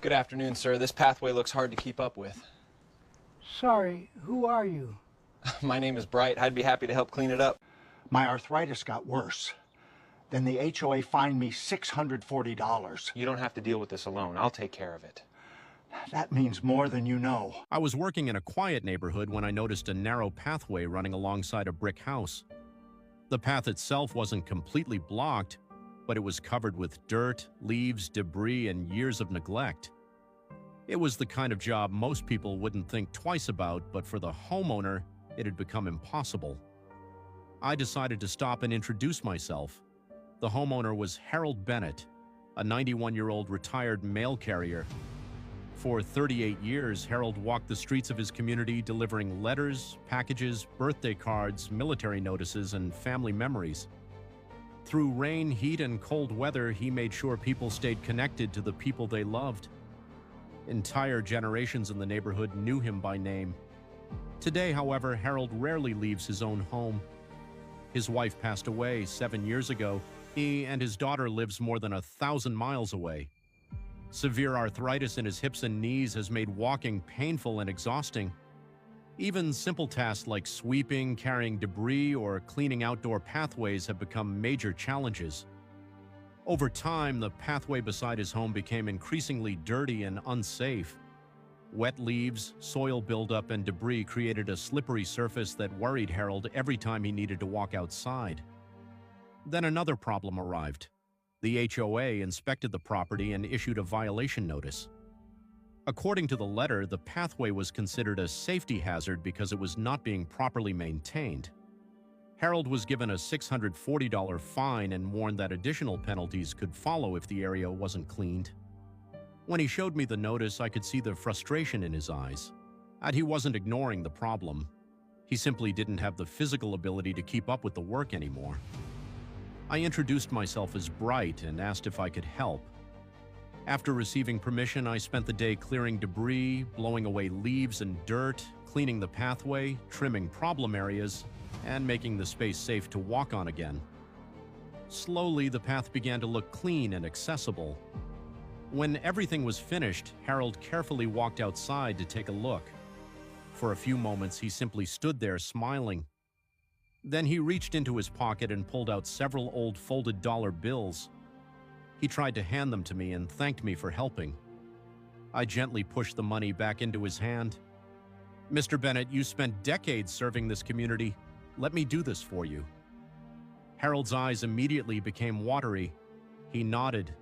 Good afternoon, sir. This pathway looks hard to keep up with. Sorry, who are you? My name is Bright. I'd be happy to help clean it up. My arthritis got worse. Then the HOA fined me $640. You don't have to deal with this alone. I'll take care of it. That means more than you know. I was working in a quiet neighborhood when I noticed a narrow pathway running alongside a brick house. The path itself wasn't completely blocked, but it was covered with dirt, leaves, debris, and years of neglect. It was the kind of job most people wouldn't think twice about, but for the homeowner, it had become impossible. I decided to stop and introduce myself. The homeowner was Harold Bennett, a 91-year-old retired mail carrier. For 38 years, Harold walked the streets of his community delivering letters, packages, birthday cards, military notices, and family memories. Through rain, heat, and cold weather, he made sure people stayed connected to the people they loved. Entire generations in the neighborhood knew him by name. Today, however, Harold rarely leaves his own home. His wife passed away 7 years ago. He and his daughter lives more than 1,000 miles away. Severe arthritis in his hips and knees has made walking painful and exhausting. Even simple tasks like sweeping, carrying debris, or cleaning outdoor pathways have become major challenges. Over time, the pathway beside his home became increasingly dirty and unsafe. Wet leaves, soil buildup, and debris created a slippery surface that worried Harold every time he needed to walk outside. Then another problem arrived. The HOA inspected the property and issued a violation notice. According to the letter, the pathway was considered a safety hazard because it was not being properly maintained. Harold was given a $640 fine and warned that additional penalties could follow if the area wasn't cleaned. When he showed me the notice, I could see the frustration in his eyes. And he wasn't ignoring the problem. He simply didn't have the physical ability to keep up with the work anymore. I introduced myself as Bright and asked if I could help. After receiving permission, I spent the day clearing debris, blowing away leaves and dirt, cleaning the pathway, trimming problem areas, and making the space safe to walk on again. Slowly, the path began to look clean and accessible. When everything was finished, Harold carefully walked outside to take a look. For a few moments, he simply stood there smiling. Then he reached into his pocket and pulled out several old folded dollar bills. He tried to hand them to me and thanked me for helping. I gently pushed the money back into his hand. "Mr. Bennett, you spent decades serving this community. Let me do this for you." Harold's eyes immediately became watery. He nodded,